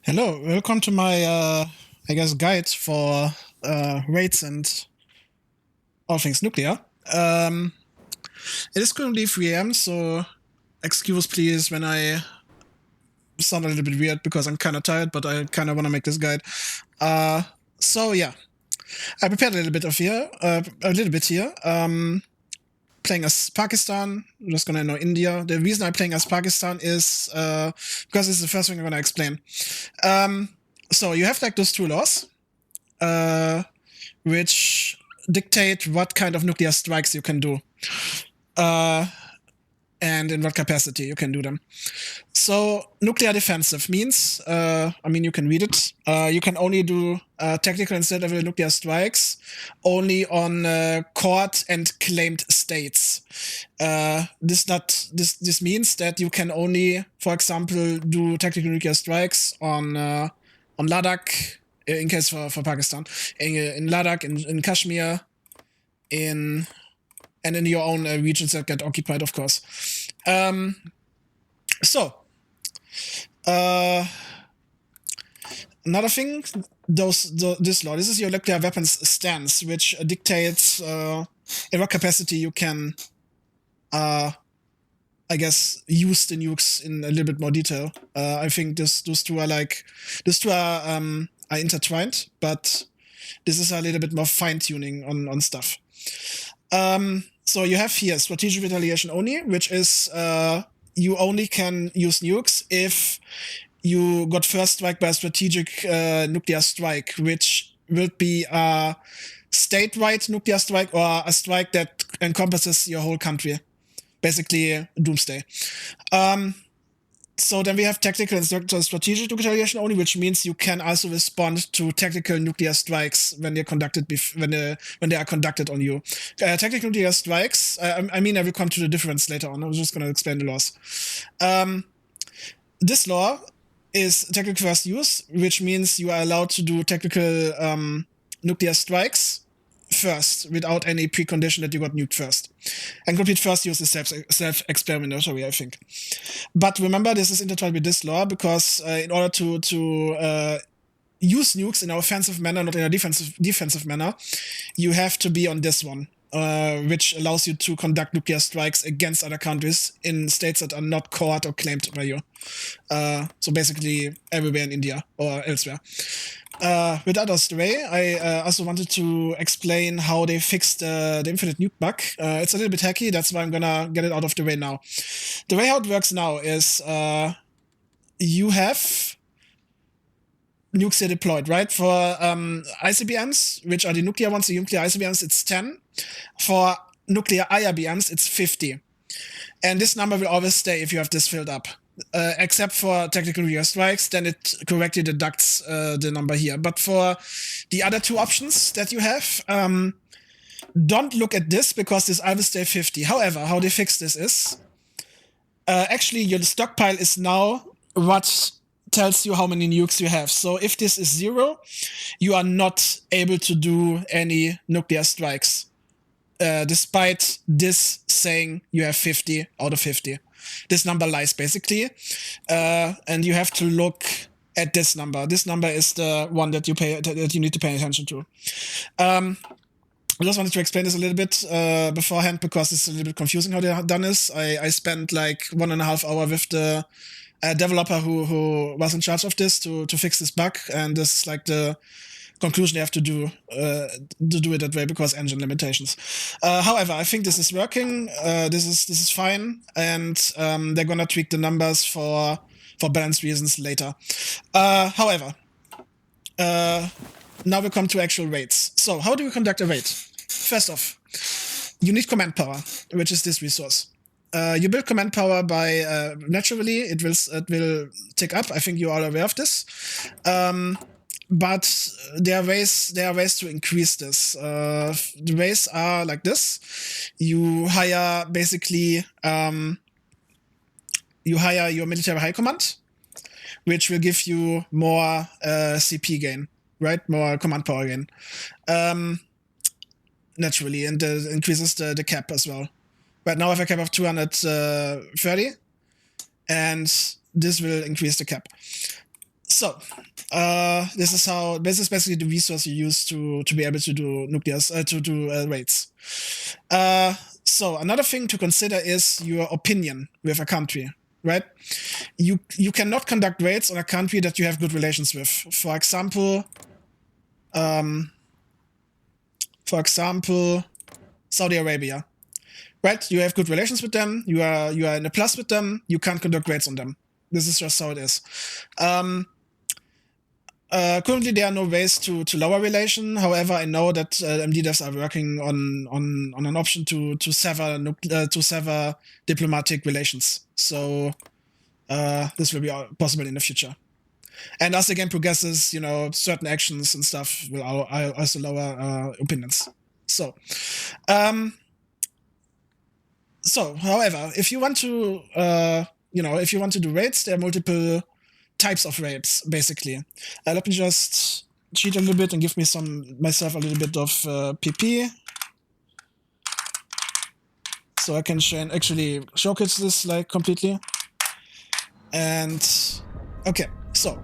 Hello, welcome to my, I guess, guide for raids and all things nuclear. It is currently 3 a.m., so excuse please when I sound a little bit weird because I'm kind of tired, but I kind of want to make this guide. So yeah, I prepared a little bit here. Playing as Pakistan, I'm just gonna know India. The reason I'm playing as Pakistan is because it's the first thing I'm gonna explain. So you have like those two laws, which dictate what kind of nuclear strikes you can do, and in what capacity you can do them. So nuclear defensive means, you can read it. You can only do tactical and state-level nuclear strikes only on court and claimed states. This means that you can only, for example, do tactical nuclear strikes on Ladakh, in case for Pakistan, in Ladakh, in Kashmir, and in your own regions that get occupied, of course. Another thing, this law, this is your nuclear weapons stance, which dictates in what capacity you can, I guess, use the nukes in a little bit more detail. I think those two are intertwined, but this is a little bit more fine-tuning on stuff. So you have here strategic retaliation only, which is you only can use nukes if you got first strike by a strategic nuclear strike, which will be a statewide nuclear strike or a strike that encompasses your whole country. Basically, doomsday. So then we have tactical and strategic retaliation only, which means you can also respond to tactical nuclear strikes when they're conducted when they are conducted on you. Tactical nuclear strikes. I will come to the difference later on. I was just going to explain the laws. This law is tactical first use, which means you are allowed to do tactical nuclear strikes first, without any precondition that you got nuked first. And complete first use is self-explanatory, I think. But remember, this is intertwined with this law because in order to use nukes in an offensive manner, not in a defensive manner, you have to be on this one, which allows you to conduct nuclear strikes against other countries in states that are not court or claimed by you. So basically everywhere in India or elsewhere. With that out of the way, I also wanted to explain how they fixed the infinite nuke bug. It's a little bit hacky, that's why I'm gonna get it out of the way now. The way how it works now is you have nukes here deployed, right? For ICBMs, which are the nuclear ones, the nuclear ICBMs, it's 10. For nuclear IRBMs, it's 50. And this number will always stay if you have this filled up. Except for tactical nuclear strikes, then it correctly deducts the number here. But for the other two options that you have, don't look at this because this will stay 50. However, how they fix this is, actually your stockpile is now what tells you how many nukes you have. So if this is 0, you are not able to do any nuclear strikes, despite this saying you have 50 out of 50. This number lies basically, and you have to look at this number. This number is the one that you need to pay attention to. I just wanted to explain this a little bit beforehand because it's a little bit confusing how they have done this. I spent like 1.5 hours with the developer who was in charge of this to fix this bug, and this is like the conclusion they have to do it that way because engine limitations. However, I think this is working. This is fine, and they're gonna tweak the numbers for balance reasons later. However, now we come to actual raids. So how do we conduct a raid? First off, you need command power, which is this resource. You build command power by naturally it will tick up. I think you are all aware of this. But there are ways to increase this. The ways are like this: you hire basically your military high command, which will give you more CP gain, right? More command power gain, naturally, and increases the cap as well. Right now I have a cap of 230, and this will increase the cap. So, this is basically the resource you use to be able to do raids. So another thing to consider is your opinion with a country, right? You cannot conduct raids on a country that you have good relations with. For example, Saudi Arabia, right? You have good relations with them. You are in a plus with them. You can't conduct raids on them. This is just how it is. Currently, there are no ways to lower relation. However, I know that MD devs are working on an option to sever diplomatic relations. So this will be possible in the future. And as the game progresses, certain actions and stuff will also lower opinions. So, however, if you want to, do raids, there are multiple types of raids, basically. Let me just cheat a little bit and give myself a little bit of PP. So I can actually showcase this like completely. And okay, so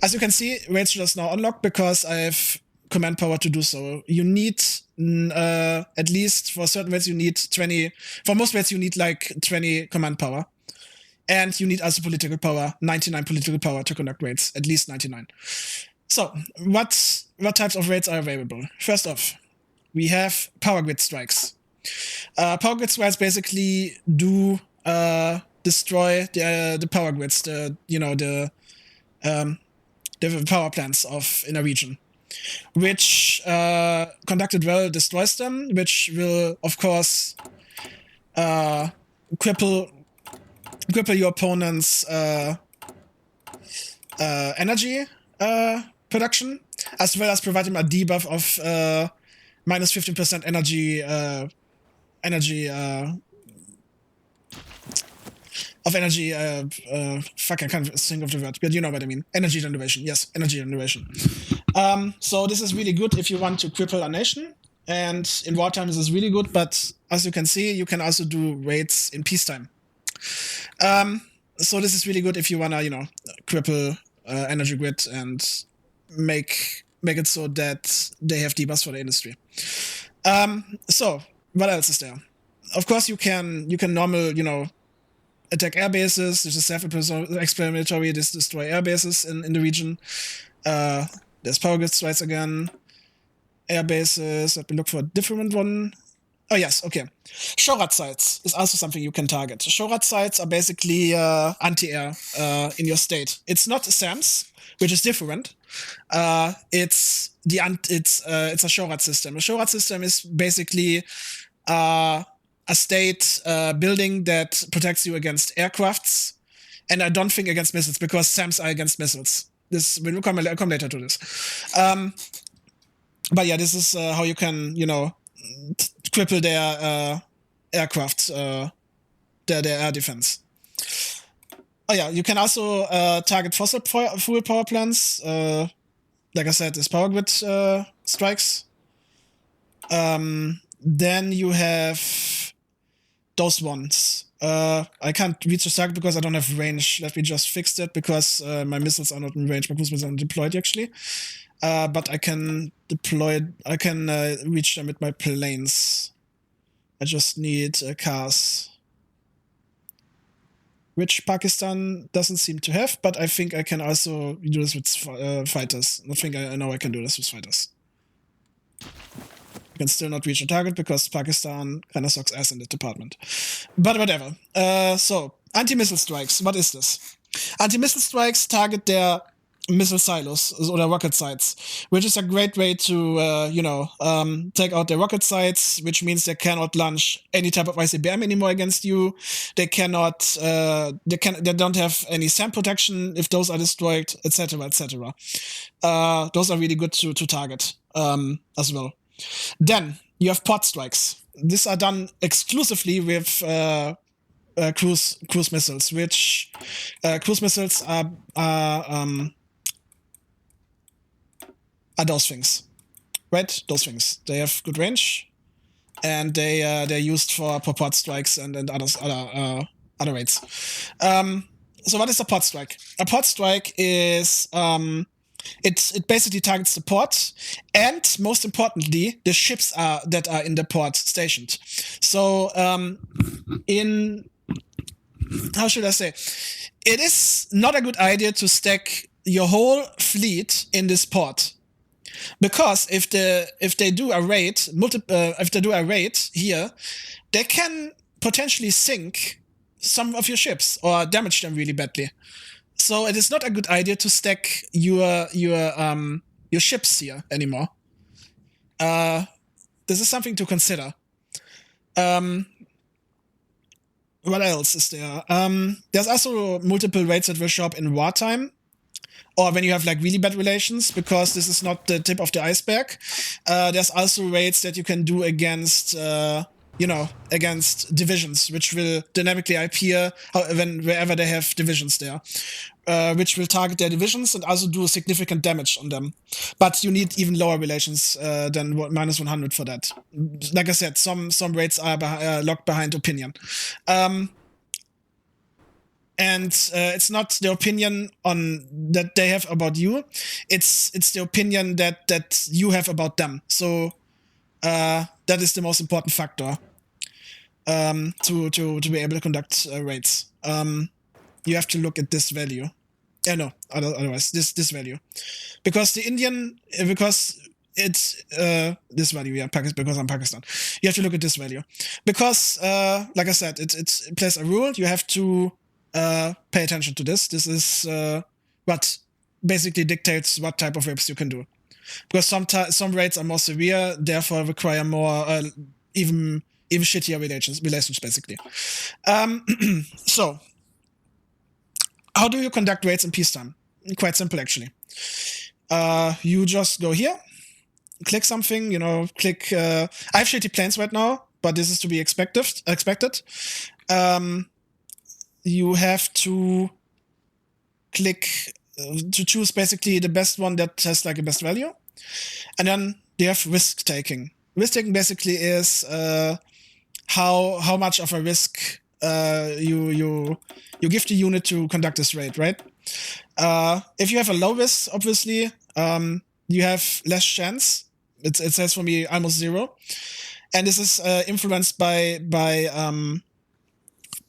as you can see, raids just now unlocked because I have command power to do so. You need at least for certain raids you need 20. For most raids you need like 20 command power. And you need also political power, 99 political power to conduct raids, at least 99. So, what types of raids are available? First off, we have power grid strikes. Power grid strikes basically do destroy the power grids, the power plants in a region, which conducted well destroys them, which will of course cripple your opponent's energy production, as well as provide him a debuff of minus 15% energy fuck, I can't think of the word, but you know what I mean. Energy generation. Yes, energy generation. So this is really good if you want to cripple a nation. And in wartime, this is really good, but as you can see, you can also do raids in peacetime. So this is really good if you wanna, cripple energy grid and make it so that they have debuffs for the industry. So what else is there? Of course, you can normal, attack air bases. This is self-explanatory. This destroy air bases in the region. There's power grid strikes again. Air bases. Let me look for a different one. Oh, yes, okay. Shorad sites is also something you can target. Shorad sites are basically anti-air in your state. It's not SAMs, which is different. It's a Shorad system. A Shorad system is basically a state building that protects you against aircrafts, and I don't think against missiles, because SAMs are against missiles. We'll come later to this. But yeah, this is how you can, cripple their aircraft, their air defense. Oh yeah, you can also target fossil fuel power plants. Like I said, this power grid strikes. Then you have those ones. I can't reach the target because I don't have range. Let me just fix that, because my missiles are not in range. My cruise missiles are deployed actually. But I can reach them with my planes. I just need cars, which Pakistan doesn't seem to have, but I think I can also do this with fighters. I think I know I can do this with fighters. I can still not reach a target because Pakistan kind of sucks ass in that department. But whatever. So, anti-missile strikes. What is this? Anti-missile strikes target their missile silos or rocket sites, which is a great way to, take out their rocket sites, which means they cannot launch any type of ICBM anymore against you. They cannot, they don't have any SAM protection if those are destroyed, etc., etc. Those are really good to target as well. Then you have pod strikes. These are done exclusively with cruise missiles, which cruise missiles are those things, right? Those things. They have good range, and they're used for pod strikes and other raids. So what is a pod strike? A pod strike is it basically targets the port, and most importantly, the ships that are in the port stationed. So in how should I say? It is not a good idea to stack your whole fleet in this port, because if they do a raid, if they do a raid here, they can potentially sink some of your ships or damage them really badly. So it is not a good idea to stack your ships here anymore. This is something to consider. What else is there? There's also multiple raids that will show up in wartime, or when you have like really bad relations, because this is not the tip of the iceberg. There's also raids that you can do against, against divisions, which will dynamically appear wherever they have divisions there, which will target their divisions and also do significant damage on them. But you need even lower relations than -100 for that. Like I said, some raids are locked behind opinion. And it's not the opinion that they have about you. It's the opinion that you have about them. So that is the most important factor to be able to conduct raids. You have to look at this value. Otherwise this value, because it's this value, yeah, because I'm Pakistan. You have to look at this value, because like I said, it plays a role. You have to pay attention to this. This is what basically dictates what type of raids you can do, because some raids are more severe, therefore require more even shittier relations basically. So how do you conduct raids in peacetime? Quite simple, actually. You just go here, click something, click. I have shitty planes right now, but this is to be expected. You have to click to choose basically the best one that has like a best value, and then you have risk taking. Risk taking basically is how much of a risk you give the unit to conduct this raid, right? If you have a low risk, obviously, you have less chance. It says for me almost 0, and this is influenced by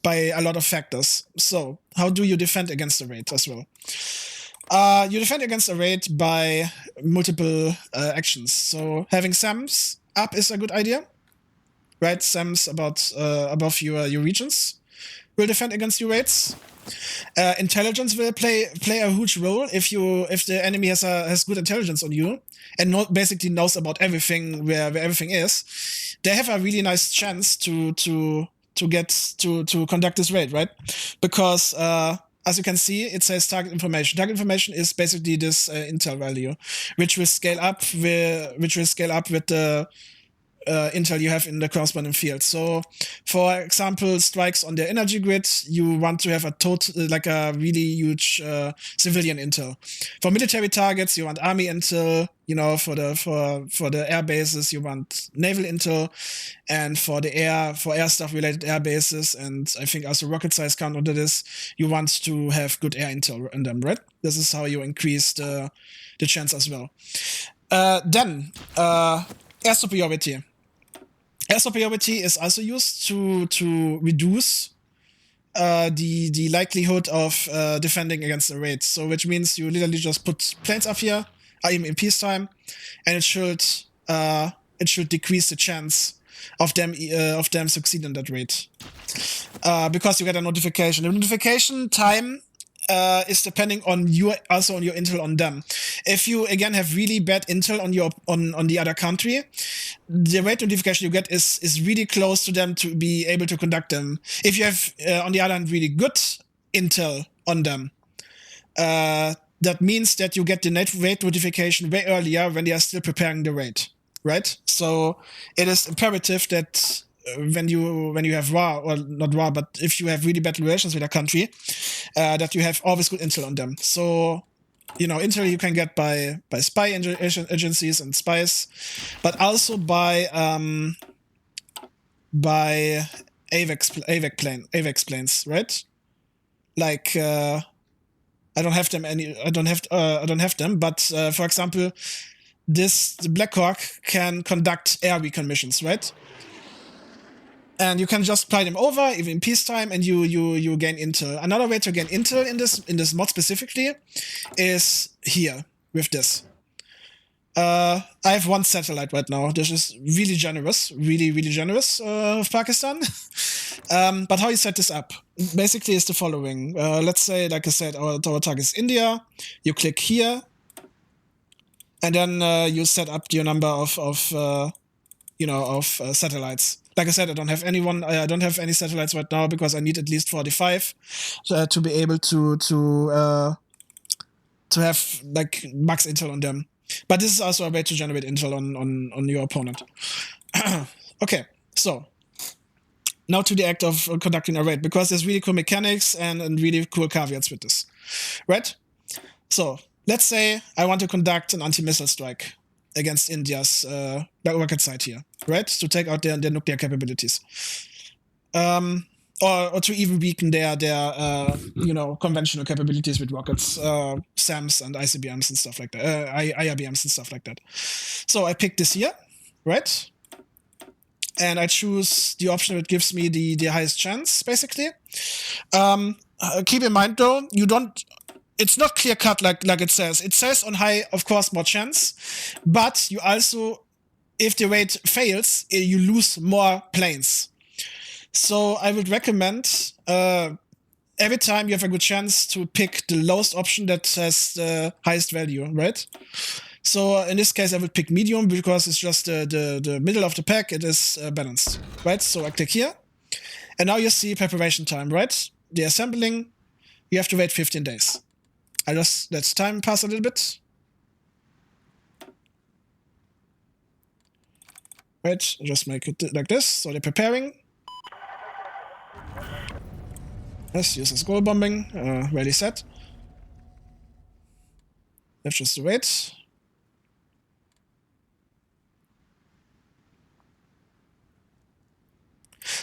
a lot of factors. So how do you defend against a raid as well? You defend against a raid by multiple actions. So having SAMs up is a good idea, right? SAMs above your regions will defend against your raids. Intelligence will play a huge role if the enemy has good intelligence on you and basically knows about everything, where everything is. They have a really nice chance to conduct this raid, right? Because as you can see, it says target information. Target information is basically this intel value, which will scale up with the intel you have in the corresponding field. So, for example, strikes on the energy grid, you want to have a really huge civilian intel. For military targets, you want army intel. For the air bases, you want naval intel, and for air stuff related air bases, and I think also rocket size count under this, you want to have good air intel in them, right? This is how you increase the chance as well. Then air superiority. Air superiority is also used to reduce the likelihood of defending against a raid. So, which means you literally just put planes up here, even in peacetime, and it should decrease the chance of them succeeding in that raid, because you get a notification. The notification time is depending on your intel on them. If you again have really bad intel on the other country, the rate notification you get is really close to them to be able to conduct them. If you have on the other hand really good intel on them, that means that you get the raid notification way earlier when they are still preparing the raid, right? So it is imperative that when you have raw, or not raw, but if you have really bad relations with a country, that you have always good intel on them. So, intel you can get by spy agencies and spies, but also by AVAX planes, right? like I don't have them I don't have them. But for example, the Black Hawk can conduct air recon missions, right? And you can just fly them over, even in peacetime, and you gain intel. Another way to gain intel in this mod specifically is here with this. I have one satellite right now. This is really generous, really generous of Pakistan. But how you set this up basically is the following. Let's say, like I said, our target is India. You click here, and then you set up your number of satellites. Like I said, I don't have I don't have any satellites right now because I need at least 45 to be able to have like max intel on them. But this is also a way to generate intel on your opponent. Okay, so now to the act of conducting a raid, because there's really cool mechanics and really cool caveats with this, right? So let's say I want to conduct an anti-missile strike against India's rocket site here, right? To take out their nuclear capabilities. Or to even weaken their conventional capabilities with rockets, SAMs and ICBMs and stuff like that, IRBMs and stuff like that. So I pick this here, right? And I choose the option that gives me the highest chance, basically. Keep in mind though, it's not clear cut like it says. It says on high, of course, more chance, but you also, if the raid fails, you lose more planes. So I would recommend every time you have a good chance to pick the lowest option that has the highest value, right? So in this case, I would pick medium because it's just the middle of the pack. It is balanced, right? So I click here, and now you see preparation time, right? The assembling, you have to wait 15 days. Let's time pass a little bit. Right, just make it like this. So they're preparing. Let's use this goal bombing. Ready, set. Let's just wait.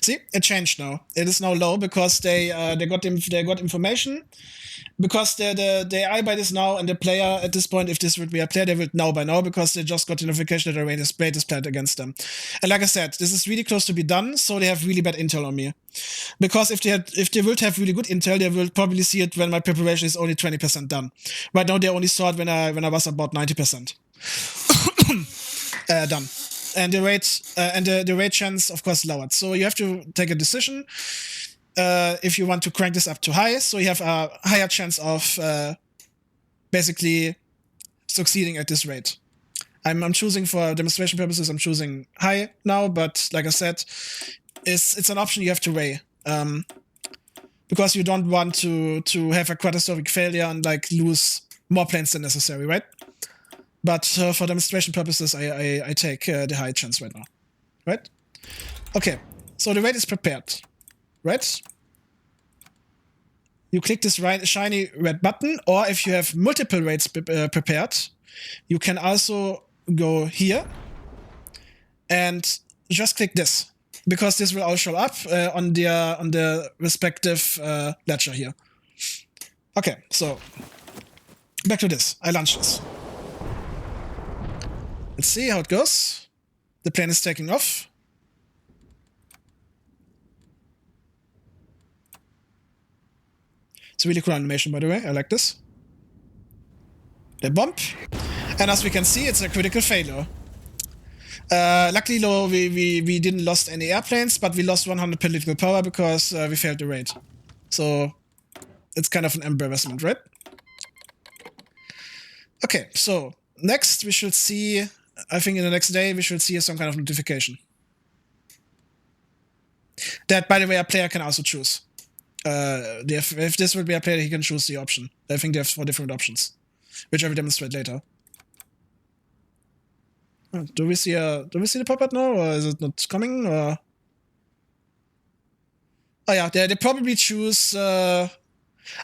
See, it changed now. It is now low because they got information. Because the AI by this now and the player at this point, if this would be a player, they would know by now because they just got the notification that a raid is planned against them. And like I said, this is really close to be done, so they have really bad intel on me. Because if they would have really good intel, they will probably see it when my preparation is only 20% done. Right now, they only saw it when I was about 90% done. And the rate chance, of course, lowered. So you have to take a decision if you want to crank this up to high. So you have a higher chance of basically succeeding at this rate. I'm choosing for demonstration purposes. I'm choosing high now, but like I said, it's an option you have to weigh because you don't want to have a catastrophic failure and like lose more planes than necessary, right? But for demonstration purposes, I take the high chance right now, right? Okay, so the raid is prepared, right? You click this shiny red button, or if you have multiple raids prepared, you can also go here and just click this, because this will all show up on the respective ledger here. Okay, so back to this. I launch this. Let's see how it goes. The plane is taking off. It's a really cool animation, by the way. I like this. They bump. And as we can see, it's a critical failure. Luckily, though, we didn't lost any airplanes, but we lost 100 political power because we failed the raid. So it's kind of an embarrassment, right? Okay, so next we should see, I think in the next day, we should see some kind of notification. That, by the way, a player can also choose. If this would be a player, he can choose the option. I think they have 4 different options, which I will demonstrate later. Do we see the pop-up now, or is it not coming? Or oh yeah, they probably choose. Yeah,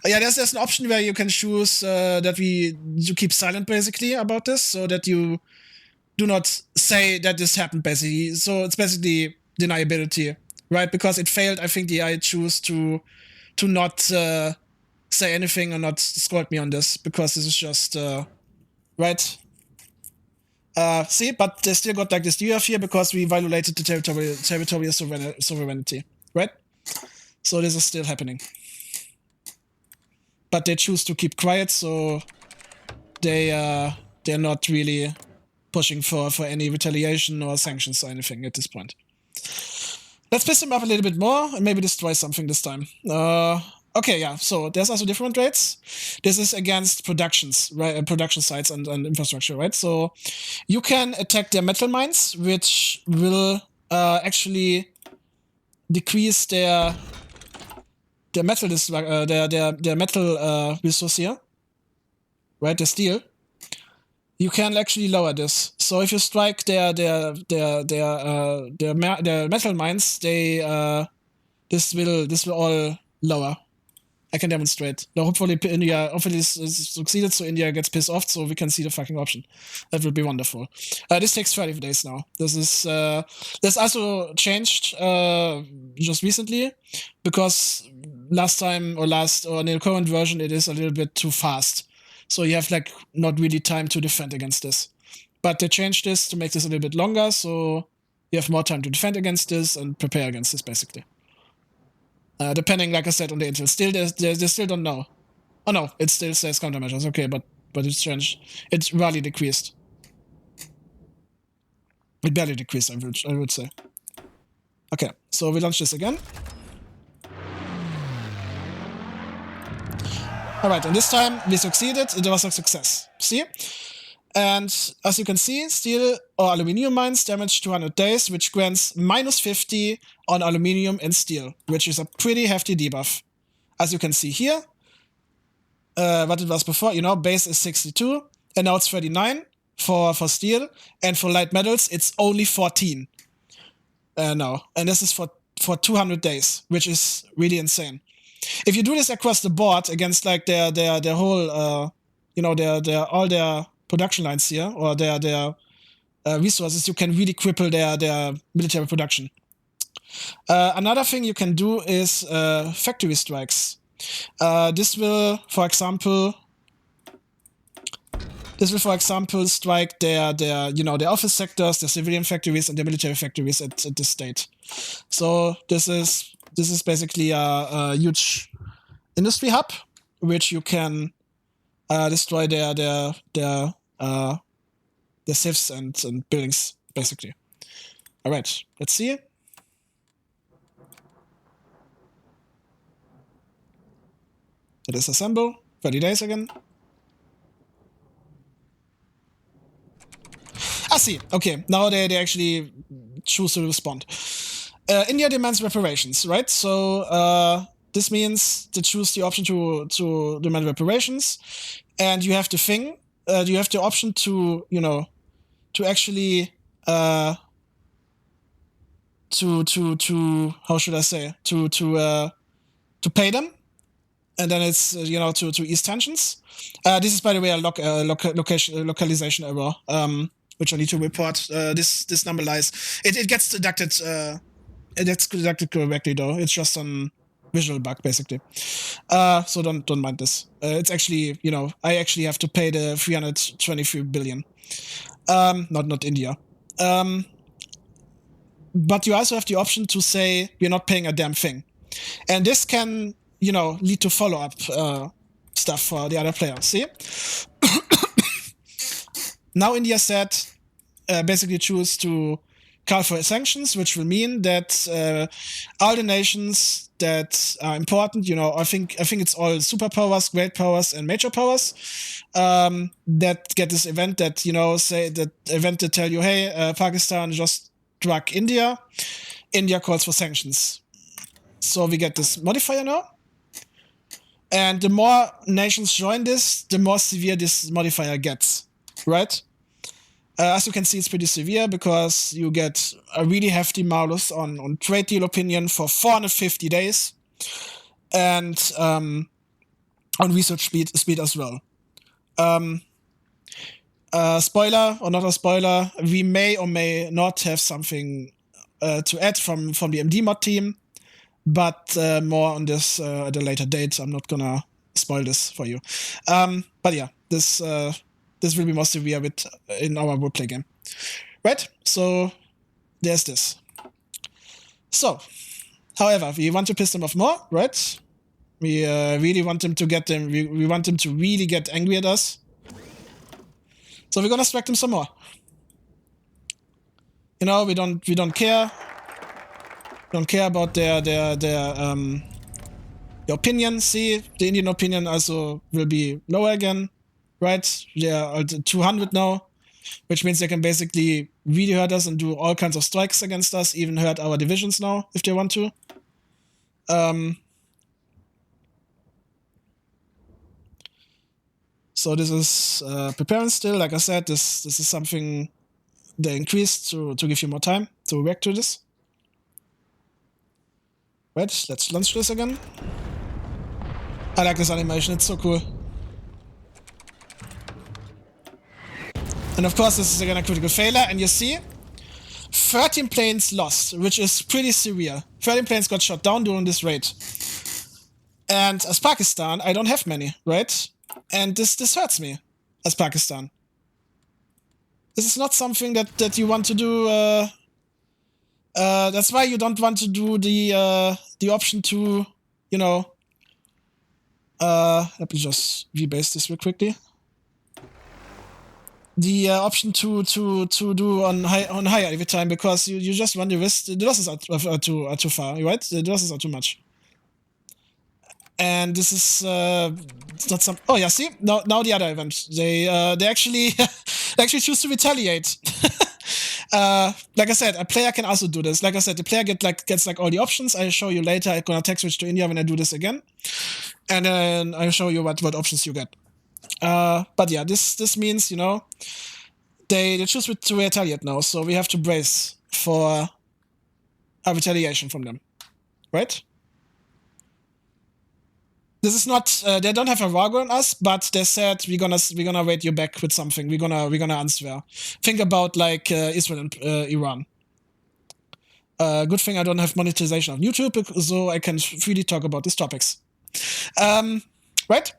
there's an option where you can choose that you keep silent basically about this, so that you do not say that this happened basically. So it's basically deniability, right? Because it failed. I think the AI choose to not say anything or not scold me on this, because this is just right. See, but they still got like this debuff here because we violated the territorial sovereignty, right? So this is still happening. But they choose to keep quiet, so they're not really pushing for any retaliation or sanctions or anything at this point. Let's piss them up a little bit more and maybe destroy something this time. Okay, yeah, so there's also different rates. This is against productions, right? Production sites and infrastructure, right? So you can attack their metal mines, which will actually decrease their metal their metal resource here, right? The steel. You can actually lower this. So if you strike their metal mines, this will all lower. I can demonstrate. Now, hopefully this succeeded, so India gets pissed off, so we can see the fucking option. That would be wonderful. This takes 30 days now. This also changed just recently, because last in the current version it is a little bit too fast. So you have like not really time to defend against this. But they changed this to make this a little bit longer, so you have more time to defend against this and prepare against this, basically. Depending, like I said, on the intel. Still, they still don't know. Oh no, it still says countermeasures. Okay, but it's changed. It barely decreased. It barely decreased, I would say. Okay, so we launch this again. Alright, and this time we succeeded. It was a success. See? And as you can see, steel or aluminium mines damage 200 days, which grants -50 on aluminium and steel, which is a pretty hefty debuff. As you can see here, what it was before, base is 62, and now it's 39 for steel, and for light metals, it's only 14 now. And this is for 200 days, which is really insane. If you do this across the board against like their whole, all their production lines here, or their resources, you can really cripple their military production. Another thing you can do is factory strikes. This will, for example, strike their office sectors, their civilian factories, and their military factories at this state. So this is basically a huge industry hub, which you can destroy their safes and buildings, basically. All right, let's see. Disassemble. 30 days again. I see. Okay, now they actually choose to respond. India demands reparations, right? So this means they choose the option to demand reparations, and you have the thing. You have the option to to actually to how should I say to pay them, and then it's to ease tensions. This is, by the way, a localization error, which I need to report. This number lies. It gets deducted. It gets deducted correctly though. It's just a visual bug, basically. So don't mind this. It's actually I actually have to pay the 323 billion. Not India. But you also have the option to say we're not paying a damn thing, and this can lead to follow-up stuff for the other player. See? Now India said basically choose to call for sanctions, which will mean that all the nations that are important, I think it's all superpowers, great powers, and major powers that get this event that say that event that tell you, hey, Pakistan just struck India. India calls for sanctions. So we get this modifier now. And the more nations join this, the more severe this modifier gets, right? As you can see, it's pretty severe because you get a really hefty malus on trade deal opinion for 450 days, and on research speed as well. Spoiler or not a spoiler, we may or may not have something to add from the MD mod team, but more on this at a later date. I'm not gonna spoil this for you. But yeah, this will be more severe in our roleplay game. Right? So there's this. So, however, we want to piss them off more, right? We really want them to get them. We want them to really get angry at us. So we're gonna strike them some more. You know, we don't care. We don't care about their opinion. See, the Indian opinion also will be lower again, right? They are at 200 now, which means they can basically really hurt us and do all kinds of strikes against us, even hurt our divisions now if they want to. So this is preparing still. Like I said, this is something they increased to give you more time to react to this. Right, let's launch this again. I like this animation, it's so cool. And of course, this is again a critical failure, and you see 13 planes lost, which is pretty severe. 13 planes got shot down during this raid. And as Pakistan, I don't have many, right? And this hurts me as Pakistan. This is not something that you want to do. That's why you don't want to do the option to, you know. Let me just rebase this real quickly. The option to do on higher every time, because you just run the risk. The losses are too far, right? The losses are too much. And this is not some. Oh yeah, see now the other event. They actually they actually choose to retaliate. Like I said, a player can also do this. Like I said, the player gets all the options. I'll show you later. I'm gonna text switch to India when I do this again, and then I'll show you what options you get. But yeah, this means, you know, they choose to retaliate now, so we have to brace for a retaliation from them, right? This is not. They don't have a Rago on us, but they said we're gonna raid you back with something. We're gonna answer. Think about like Israel and Iran. Good thing I don't have monetization on YouTube, so I can freely talk about these topics. Right?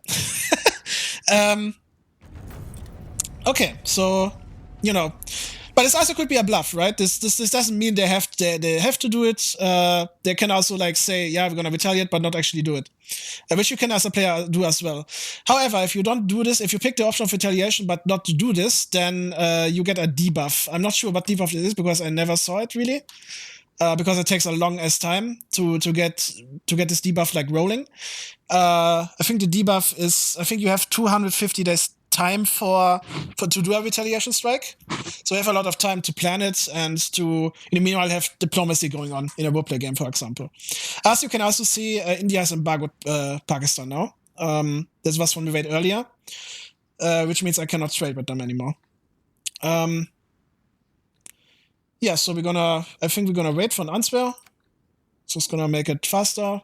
Okay, so you know, but this also could be a bluff, right? This doesn't mean they have to do it. They can also like say, yeah, we're gonna retaliate, but not actually do it, which you can as a player do as well. However, if you don't do this, if you pick the option of retaliation but not to do this, then you get a debuff. I'm not sure what debuff it is because I never saw it really. Because it takes a long ass time to get this debuff like rolling. I think the debuff is, I think you have 250 days time to do a retaliation strike. So you have a lot of time to plan it and to, in the meanwhile, have diplomacy going on in a roleplay game, for example. As you can also see, India has embargoed Pakistan now. This was from the raid earlier, which means I cannot trade with them anymore. Yeah, so I think we're gonna wait for an answer. Just gonna make it faster.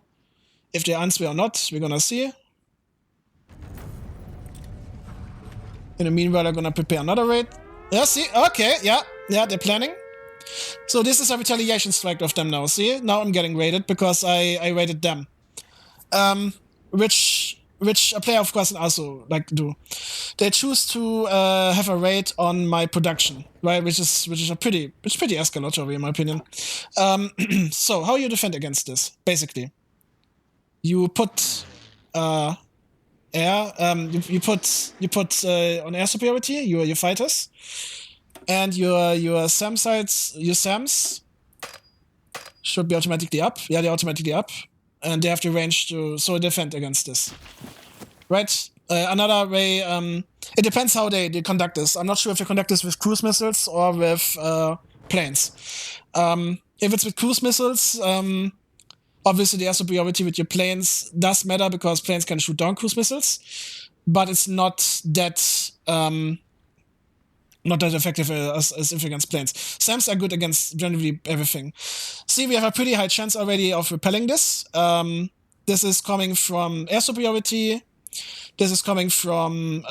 If they answer or not, we're gonna see. In the meanwhile, I'm gonna prepare another raid. Yeah, see? Okay, yeah, they're planning. So this is a retaliation strike of them now, see? Now I'm getting raided because I raided them. Which a player, of course, can also like do. They choose to have a raid on my production, right? Which is pretty escalatory in my opinion. So how you defend against this? Basically, you put air. You put on air superiority your fighters, and your SAM sites, your SAMs should be automatically up. Yeah, they're automatically up. And they have the range to defend against this, right? Another way, it depends how they conduct this. I'm not sure if they conduct this with cruise missiles or with planes. If it's with cruise missiles, obviously the air superiority with your planes does matter because planes can shoot down cruise missiles, but it's not that effective as if against planes. SAMs are good against generally everything. See, we have a pretty high chance already of repelling this. This is coming from air superiority. This is coming from...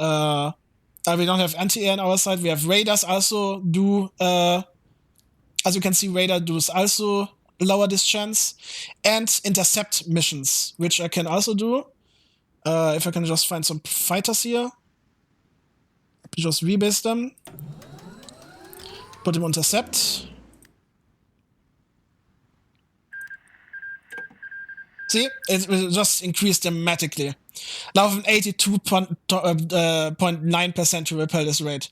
we don't have anti-air on our side. We have radars also do... as you can see, radar does also lower this chance. And intercept missions, which I can also do. If I can just find some fighters here. Just rebase them. Put them on intercept. See? It will just increase dramatically. Now with an 82.9% to repel this raid.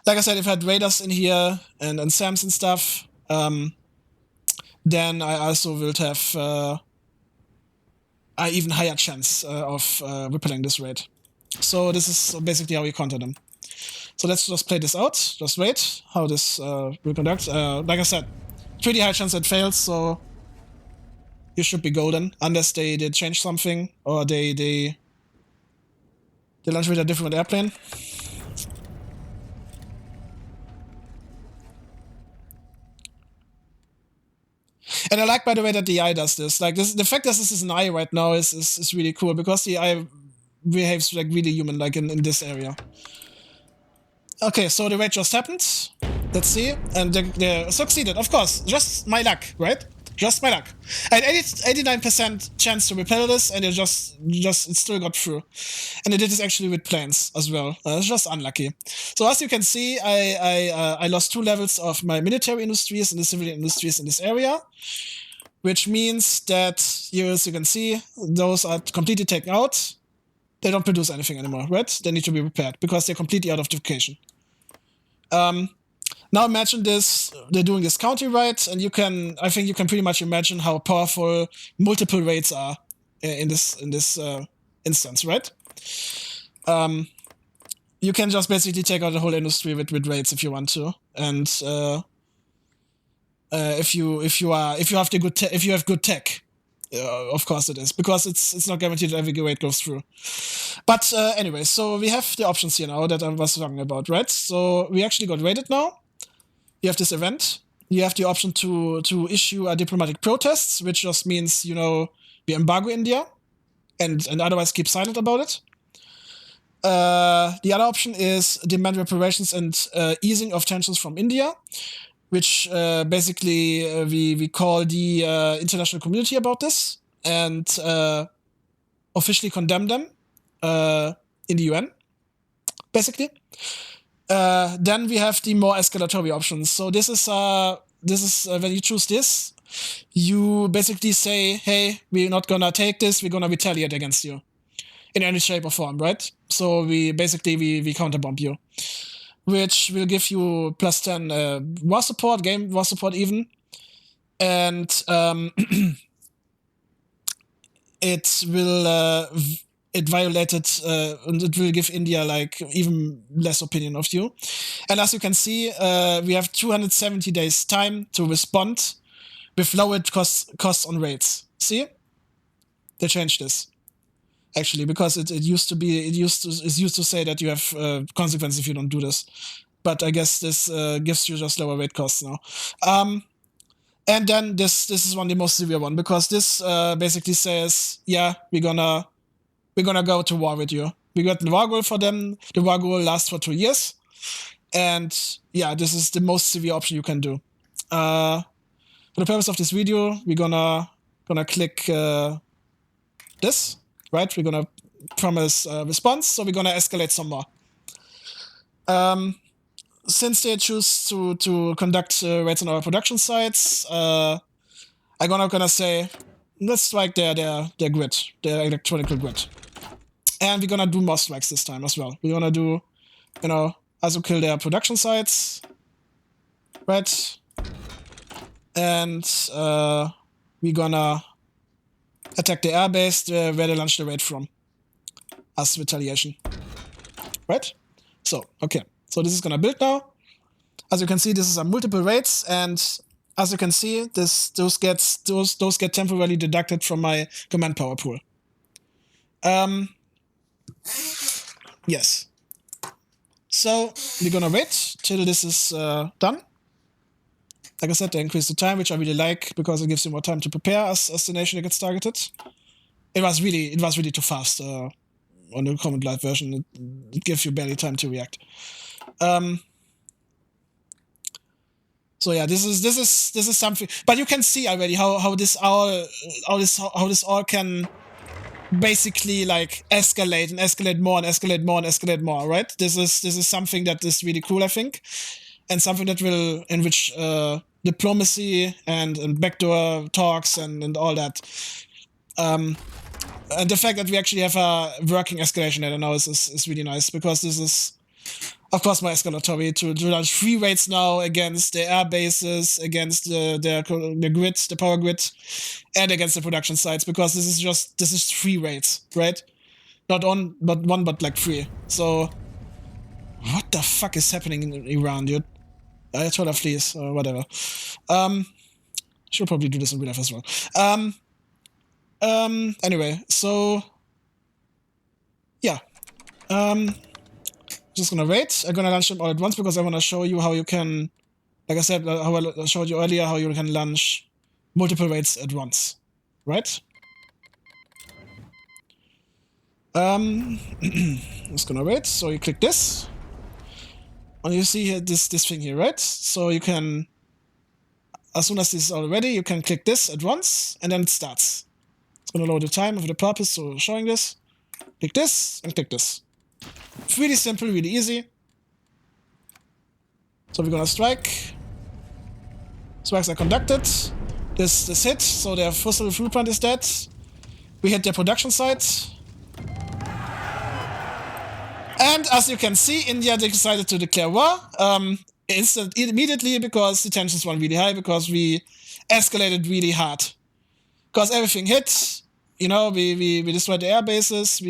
Like I said, if I had raiders in here and SAMs and stuff, then I also will have an even higher chance of repelling this raid. So this is basically how you counter them. So let's just play this out. Just wait how this will conduct. Like I said, pretty high chance it fails, so you should be golden, unless they change something or they launch with a different airplane. And I like, by the way, that the AI does this. Like this, the fact that this is an AI right now is really cool, because the AI behaves like really human, like in this area. Okay, so the raid just happened. Let's see, and they succeeded. Of course, just my luck, right? Just my luck. I had 89% chance to repel this, and it still got through. And it did this actually with planes as well. It's just unlucky. So as you can see, I lost 2 levels of my military industries and the civilian industries in this area, which means that here, as you can see, those are completely taken out. They don't produce anything anymore, right? They need to be repaired because they're completely out of duplication. Now imagine this, they're doing this county right, and I think you can pretty much imagine how powerful multiple raids are in this instance, right? You can just basically take out the whole industry with raids if you want to, and if you have good tech, of course it is, because it's not guaranteed that every raid goes through. But anyway, so we have the options here now that I was talking about, right? So we actually got raided now. You have this event. You have the option to issue a diplomatic protests, which just means, we embargo India and otherwise keep silent about it. The other option is demand reparations and easing of tensions from India, which basically we call the international community about this and officially condemn them in the UN, basically. Then we have the more escalatory options. So this is when you choose this, you basically say, hey, we're not gonna take this, we're gonna retaliate against you in any shape or form, right? So we counterbomb you, which will give you +10 war support, game war support even, and it will it violated and it will give India like even less opinion of you. And as you can see, we have 270 days time to respond with lowered costs on raids. See, they changed this actually, because it used to say that you have consequences if you don't do this, but I guess this gives you just lower raid costs now. And then this is one of the most severe one, because this basically says, yeah, we're gonna go to war with you. We got the war goal for them. The war goal lasts for 2 years. And yeah, this is the most severe option you can do. For the purpose of this video, we're gonna click this, right? We're gonna promise response, so we're gonna escalate some more. Since they choose to conduct raids on our production sites, I'm gonna say, let's strike their grid, their electronic grid. And we're gonna do more strikes this time as well. We're gonna do, also kill their production sites, right? And we're gonna attack the airbase where they launched the raid from as retaliation, right? So, okay. So this is gonna build now. As you can see, this is a multiple raids, and as you can see, those get temporarily deducted from my command power pool. Yes. So we're gonna wait till this is done. Like I said, they increase the time, which I really like, because it gives you more time to prepare as the nation gets targeted. It was really too fast on the Command Light version. It gives you barely time to react. So yeah, this is something, but you can see already how this all can basically like escalate and escalate more and escalate more and escalate more, right? This is something that is really cool, I think, and something that will enrich diplomacy and backdoor talks and all that. And the fact that we actually have a working escalation, I don't know, is really nice, because this is, of course, more escalatory to launch 3 raids now against the air bases, against the grid, the power grid, and against the production sites, because this is 3 raids, right? Not one, but like 3. So, what the fuck is happening in Iran, dude? I told her please, or whatever. She'll probably do this in real life as well. Anyway, so yeah. Just gonna wait. I'm gonna launch them all at once because I wanna show you how you can, like I said, how I showed you earlier, how you can launch multiple raids at once, right? Just gonna wait. So you click this, and you see here this thing here, right? So you can, as soon as this is all ready, you can click this at once, and then it starts. It's gonna load the time for the purpose, so showing this. Click this and click this. It's really simple, really easy. So we're gonna strike. Strikes are conducted. This hit, so their fossil fuel plant is dead. We hit their production site. And as you can see, India decided to declare war immediately, because the tensions were really high, because we escalated really hard. Because everything hit, you know, we destroyed the air bases,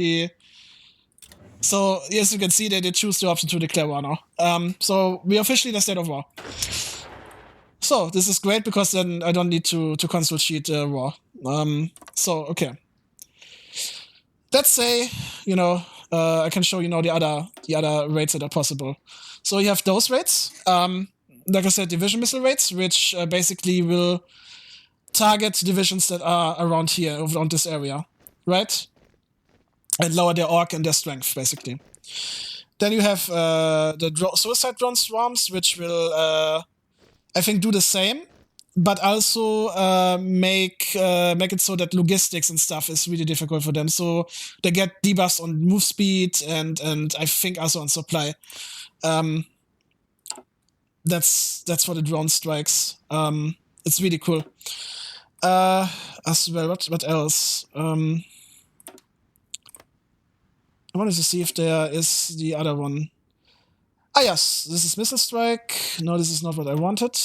so as you can see, they did choose the option to declare war now. So we officially in a state of war. So this is great, because then I don't need to console cheat war. So okay. Let's say, you know, I can show you now the other raids that are possible. So you have those raids, like I said, division missile raids, which basically will target divisions that are around here, around this area, right? And lower their orc and their strength, basically. Then you have the suicide drone swarms, which will, I think, do the same, but also make it so that logistics and stuff is really difficult for them. So they get debuffs on move speed and I think also on supply. That's for the drone strikes. It's really cool. As well, what else? I wanted to see if there is the other one. Ah, yes, this is missile strike. No, this is not what I wanted.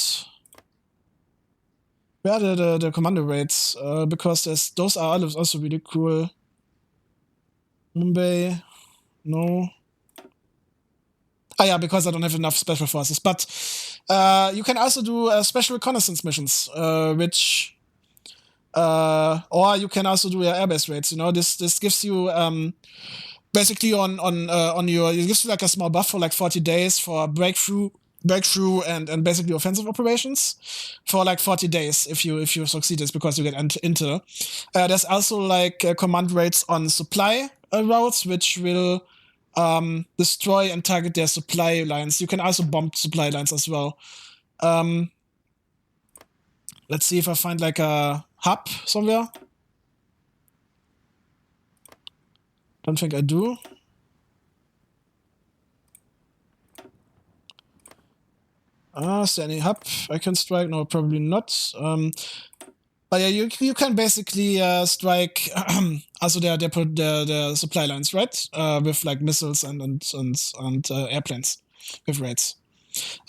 Where are the commando raids? Because those are also really cool. Mumbai, no. Ah, yeah, because I don't have enough special forces. But you can also do special reconnaissance missions, which, or you can also do your airbase raids. You know, this gives you basically on your, it gives you like a small buff for like 40 days for breakthrough and basically offensive operations for like 40 days if you succeed. It's because you get intel. There's also like command raids on supply routes, which will destroy and target their supply lines. You can also bomb supply lines as well. Let's see if I find like a hub somewhere. Don't think I do. Is there any hub I can strike? No, probably not. But yeah, you can basically strike also the supply lines, right? With like missiles and airplanes with raids.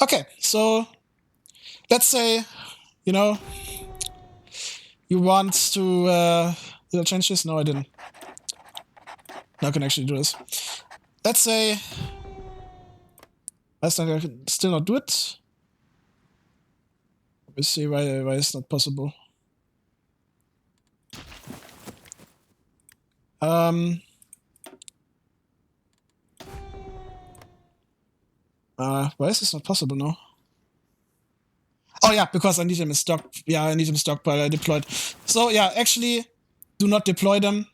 Okay, so let's say, you know, you want to did I change this? No, I didn't. Now I can actually do this. Let's say I can still not do it. Let me see why it's not possible. Why is this not possible now? Oh yeah, because I need them in stock. Yeah, I need them stockpile. I deployed. So yeah, actually, do not deploy them.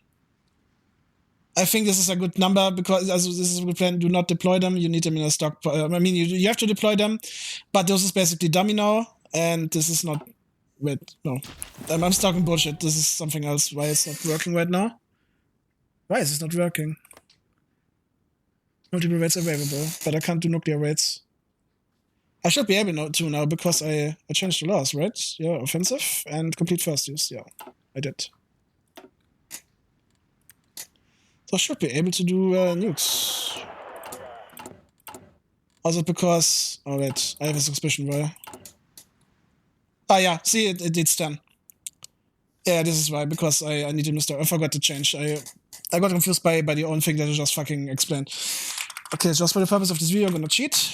I think this is a good number, because this is a good plan. Do not deploy them. You need them in a stockpile. I mean, you have to deploy them, but this is basically dummy now, and this is not. Wait, no, I'm talking bullshit. This is something else. Why it's not working right now? Why is this not working? Multiple rates available, but I can't do nuclear rates. I should be able to now because I changed the laws, right? Yeah, offensive and complete first use. Yeah, I did. So I should be able to do nukes. Also because... Oh wait, I have a suspicion why. Ah yeah, see, it did 10. Yeah, this is why, because I need to mistake. I forgot to change. I got confused by the own thing that I just fucking explained. Okay, just for the purpose of this video, I'm gonna cheat.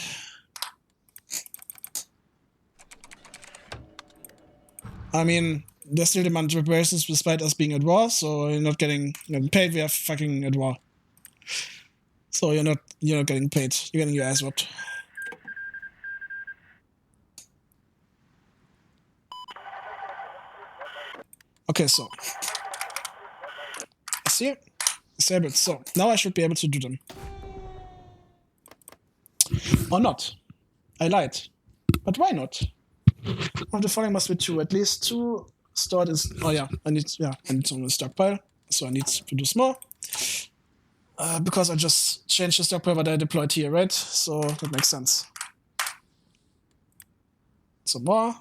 I mean, there's still demand reparations despite us being at war, so you're not getting paid. We are fucking at war. So you're not getting paid. You're getting your ass whooped. Okay, so see, disabled. So now I should be able to do them, or not. I lied, but why not? One of the following must be true. At least 2 stored in. Oh yeah, I need some stockpile, so I need to do more. Because I just changed the stockpile that I deployed here, right? So that makes sense. Some more.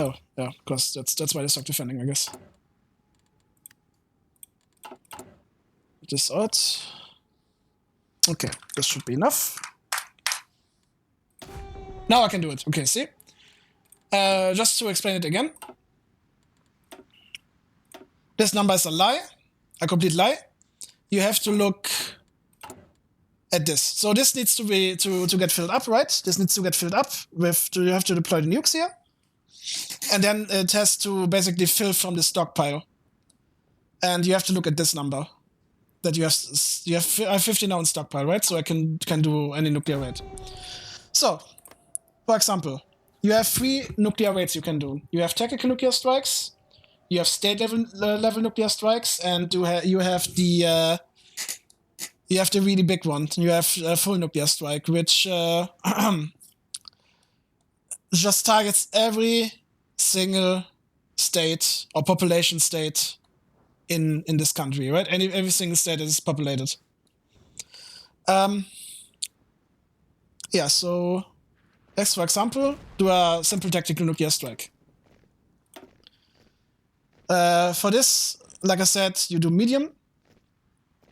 Oh, yeah, because that's why they stock defending, I guess. This out. Okay, this should be enough. Now I can do it. Okay, see? Just to explain it again. This number is a lie, a complete lie. You have to look at this. So this needs to be to get filled up, right? This needs to get filled up with. You have to deploy the nukes here, and then it has to basically fill from the stockpile. And you have to look at this number that you have 50 now in stockpile, right? So I can do any nuclear raid. So, for example, you have 3 nuclear raids you can do. You have tactical nuclear strikes, you have state level nuclear strikes, and you have the really big one. You have a full nuclear strike, which just targets every single state or population state in this country, right? Every single state is populated. Yeah, so let's, for example, do a simple tactical nuclear strike. For this, like I said, you do medium,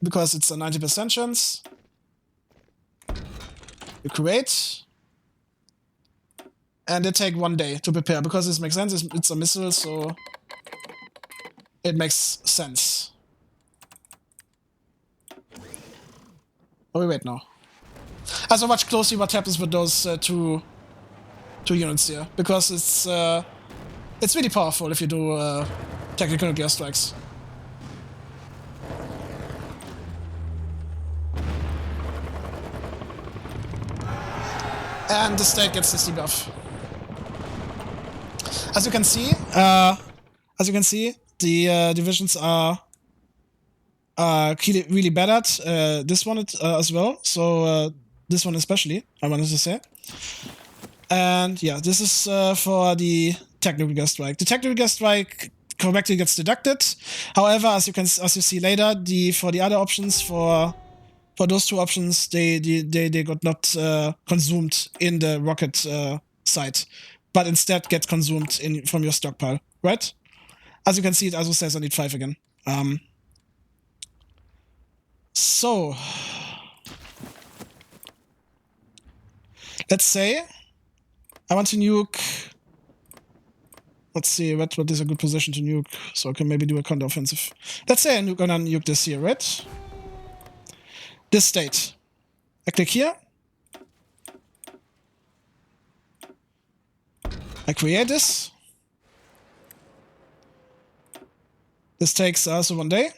because it's a 90% chance. You create, and they take 1 day to prepare, because this makes sense. It's a missile, so it makes sense. Oh, wait, no. Also watch closely what happens with those two units here, because it's really powerful if you do tactical nuclear strikes. And the state gets this debuff. As you can see, the divisions are really bad at this one as well. So this one especially, I wanted to say. And yeah, this is for the tactical nuclear strike. The tactical nuclear strike correctly gets deducted. However, as you see later, for the other options, for those 2 options, they got not consumed in the rocket site, but instead get consumed from your stockpile, right? As you can see, it also says I need 5 again. So let's say I want to nuke. Let's see what is a good position to nuke, so I can maybe do a counter-offensive. Let's say I'm gonna nuke this here, right? This state. I click here. I create this. This takes also 1 day.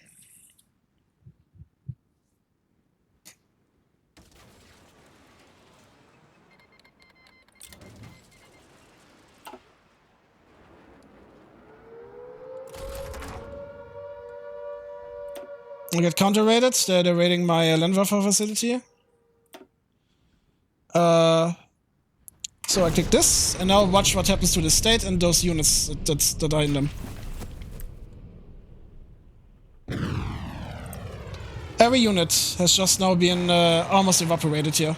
I get counter-raided. They're raiding my Landwaffe facility. So I click this, and now watch what happens to the state and those units that are in them. Every unit has just now been almost evaporated here.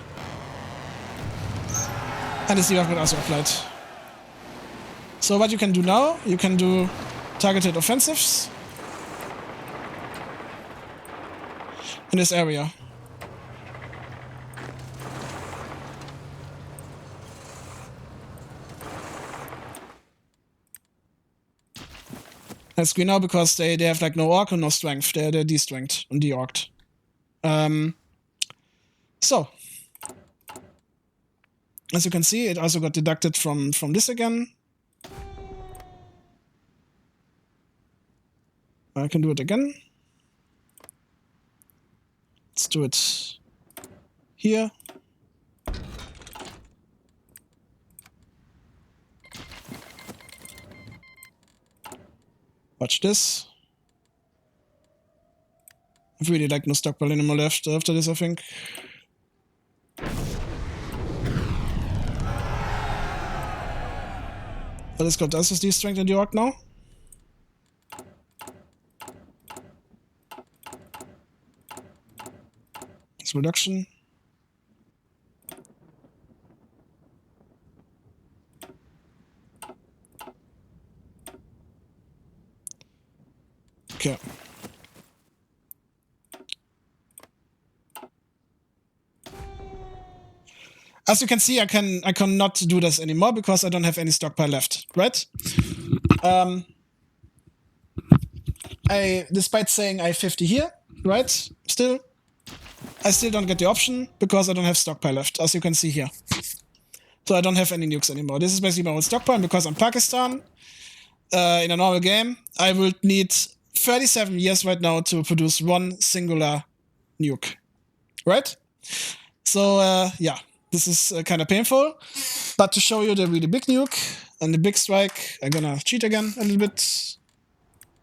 And the evaporate also applied. So what you can do now, you can do targeted offensives in this area. That's green now because they have like no orc and no strength. They're de-strength and de-orced. So as you can see, it also got deducted from this again. I can do it again. Let's do it here. Watch this. I've really like no stockpile anymore left after this, I think. But it's got SSD strength in the orc now. It's reduction. Okay. As you can see, I cannot do this anymore because I don't have any stockpile left, right? Despite saying I have 50 here, right? I still don't get the option because I don't have stockpile left, as you can see here. So I don't have any nukes anymore. This is basically my own stockpile, and because I'm Pakistan, in a normal game, I would need 37 years right now to produce one singular nuke, right? So yeah, this is kind of painful. But to show you the really big nuke and the big strike, I'm gonna cheat again a little bit.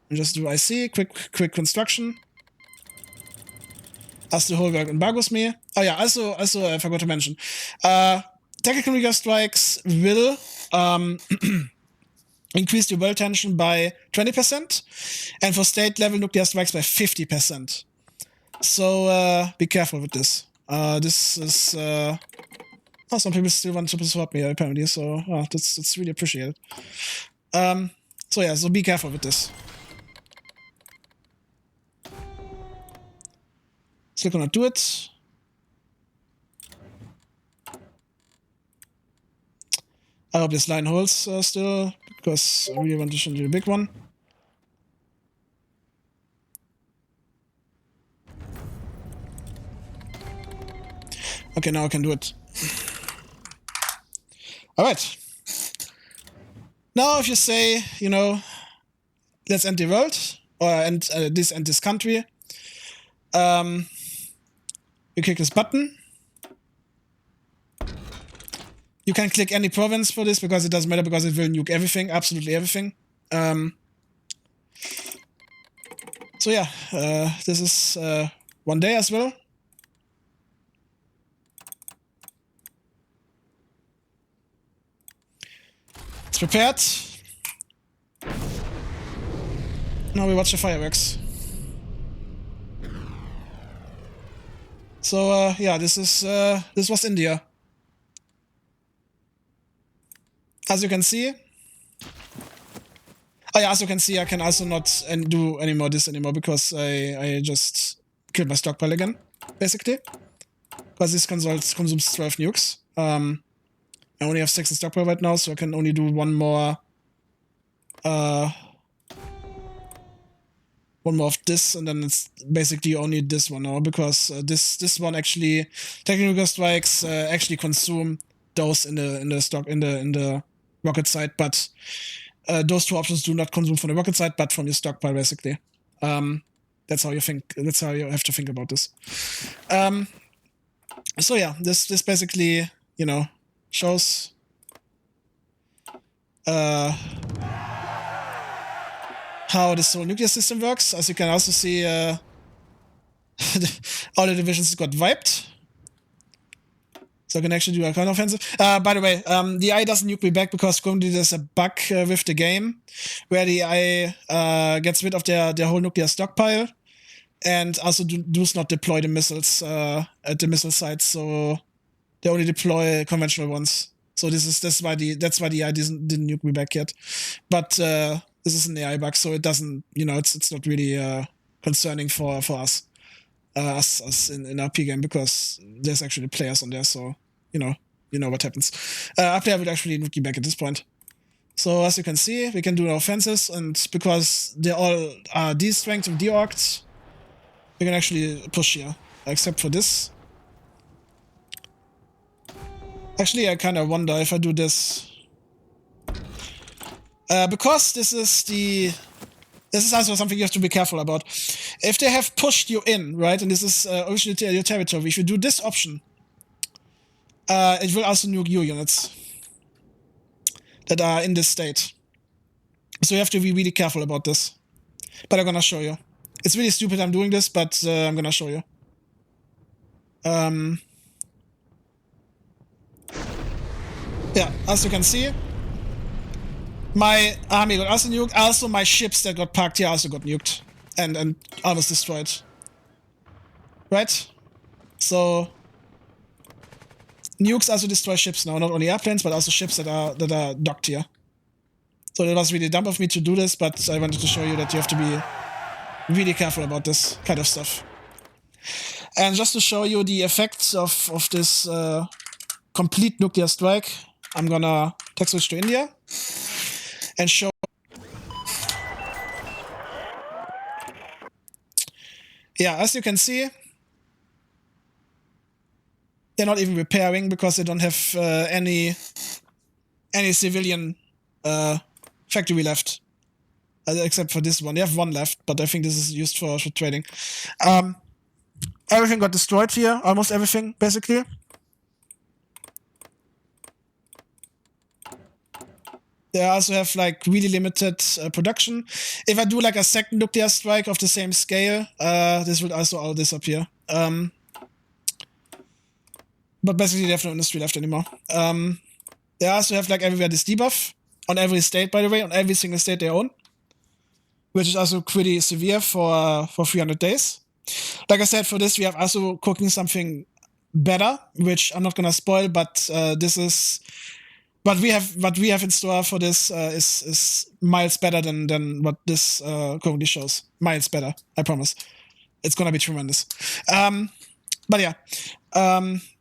And just do IC, quick construction. As the whole world embargoes me. Oh yeah, also I forgot to mention. Tactical nuclear strikes will increase the world tension by 20%, and for state level nuclear strikes by 50%. So be careful with this. This is some people still want to support me apparently, so that's really appreciated. So yeah, so be careful with this. Still gonna do it. I hope this line holds still, because I really want to do a big one. Okay, now I can do it. Alright. Now if you say, you know, let's end the world, or end this country, you click this button. You can click any province for this because it doesn't matter, because it will nuke everything, absolutely everything. So yeah, this is one day as well. It's prepared. Now we watch the fireworks. So yeah, this was India. As you can see. Oh yeah, as you can see, I can also not do this anymore because I just killed my stockpile again, basically. Because this consumes 12 nukes. I only have 6 in stockpile right now, so I can only do one more of this, and then it's basically only this one now, because this one actually, technical strikes actually consume those in the rocket side, but those two options do not consume from the rocket side, but from your stockpile, basically. That's how you think. That's how you have to think about this. So yeah, this basically, you know, shows how this whole nuclear system works. As you can also see, all the divisions got wiped. So I can actually do a counteroffensive. By the way, the AI doesn't nuke me back because currently there's a bug with the game where the AI gets rid of their whole nuclear stockpile and also does not deploy the missiles at the missile sites. So they only deploy conventional ones. So that's why the AI didn't nuke me back yet. But this is an AI bug, so it doesn't, it's not really concerning for us. Us in our P game, because there's actually players on there, so you know what happens. Our player would actually nuke you back at this point. So as you can see, we can do our offenses, and because they all are D strength and de-orked, we can actually push here, except for this. Actually, I kind of wonder if I do this. Because this is also something you have to be careful about. If they have pushed you in, right, and this is originally your territory, if you do this option, it will also nuke your units that are in this state. So you have to be really careful about this. But I'm gonna show you. It's really stupid I'm doing this, but I'm gonna show you. Yeah, as you can see, my army got also nuked. Also, my ships that got parked here also got nuked and almost destroyed. Right? So nukes also destroy ships now, not only airplanes, but also ships that are docked here. So it was really dumb of me to do this, but I wanted to show you that you have to be really careful about this kind of stuff. And just to show you the effects of this complete nuclear strike, I'm gonna tech switch to India and show. Yeah, as you can see, they're not even repairing because they don't have any civilian factory left, except for this one. They have one left, but I think this is used for trading. Everything got destroyed here, almost everything, basically. They also have like really limited production. If I do like a second nuclear strike of the same scale, this would also all disappear. But basically they have no industry left anymore. They also have like everywhere this debuff on every state, by the way, on every single state they own, which is also pretty severe for 300 days. Like I said, for this we have also cooking something better, which I'm not gonna spoil, but this is what we have in store for this is miles better than what this currently shows. Miles better, I promise. It's gonna be tremendous. But yeah,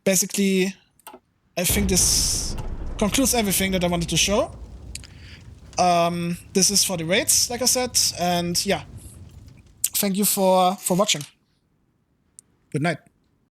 basically, I think this concludes everything that I wanted to show. This is for the raids, like I said, and yeah, thank you for watching. Good night.